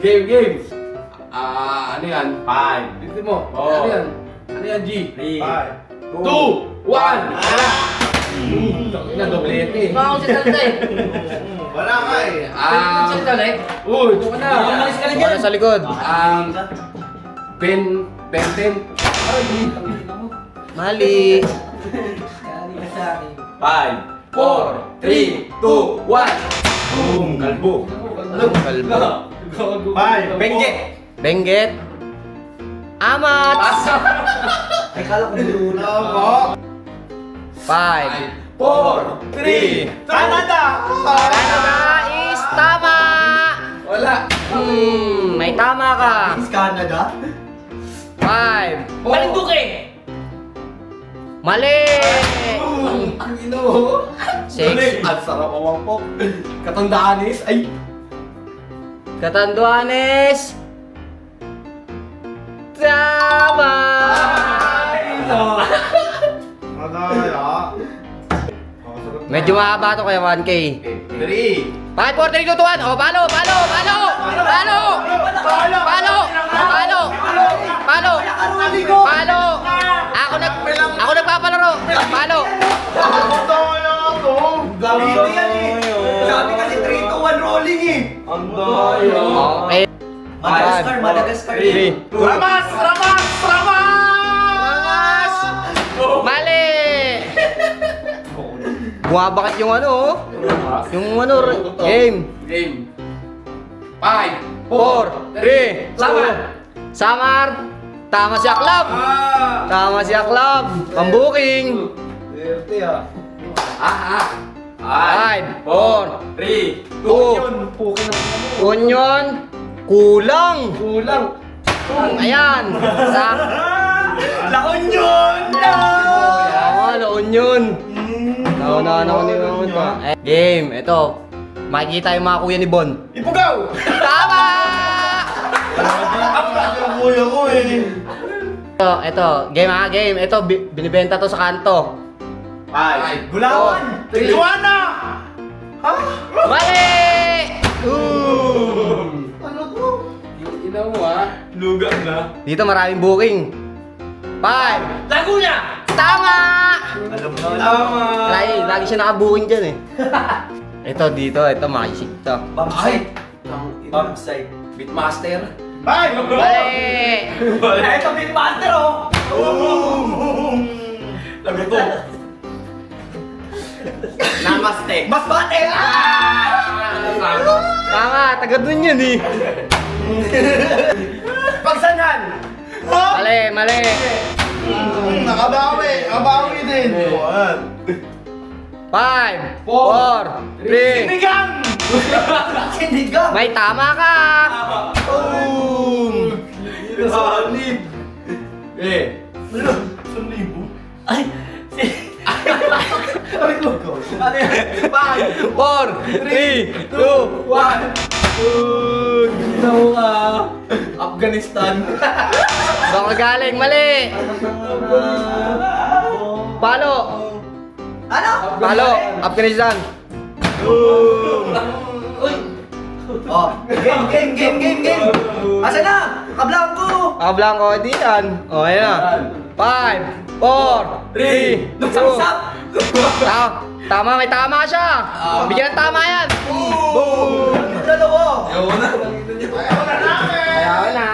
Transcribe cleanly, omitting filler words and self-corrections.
Game. Ano yan? 5. Tignan mo. Oh. Ano yan? Ano yan, G? 3. 2, 1. Na doblete. Baka ako salita eh. Wala ka eh. Salita ulit. Uy, ito ka na. Umalis ka na Ano dyan. sa likod? Pen 10. Mali. Kali ka sa akin. 5. 4, 3, 2, 1. Boom. Kalbo. Kalbo. 5. Bengue. Benguet. Amat. Ay, kala ko niluna. Tama. 5. 4, 3. Canada. Canada is tama. Wala. May tama ka. Is Canada? 5. Malinduque! Mali. Ang ino. 6. Ang sarap awang po. Katandaanis. Ay. Katanduanes. Tama. Madaya. Medyo mahaba to kaya 1K. 3. 5, 4, 3, 2, 1. Oh, palo. Ako nagpapalaro. Palo. Dito yan eh. Sabi kasi 3 to 1 rolling eh. Ang daya. Okay. Madagascar. 3. Ramas! Mali. Bumabakat yung ano, oh. Yung ano, game. Game. 5, 4, 3, Samar. Samar. Tama si Aklab. Tama si Aklab. Pambuking. 30 ah. 5, 4, 3, 2, Union. Kulang. Kulang. Ayan. Sa La Union! tama, La Union. Nauna ko ni Union pa. Game, ito. Makikita yung mga kuya ni Bon. Ipugaw! Tama! Ang kuya ko eh. Ito, game ha, game. Ito, binibenta to sa kanto. 5. Gulawan! Tijuana! Ha? Mali! Ano to? Ina mo ah. Lugar na. Dito maraming booking. 5. Laguna! Tama! Alam mo Tama. Lagi siya naka-booking dyan eh. Ito, ito, makisik to. Bombsite. Ang Bombsite. Beatmaster. 5. Mali! Ito Beatmaster oh! Lago to. Namaste. Masbate! Tama, taga dun yun eh. Pagsanan! Mali. Nakabawi din. 5, 4, 3. Sinigang! Sinigang! May tama ka! Boom! Salib! Salibo? Ay! Ay, go. Ano yan? 5! 4, 3, 2, 1. Ina mo ka. Afghanistan. Baka galing, mali! Palo! Ano? Palo! Afghanistan! Uy! Oh, game! Asa na? Kablang ko! Blanco, di yan. O, ayan na. 5, 4, 3, 2. Samsap! Tama, may tama siya. Bigyan ng tama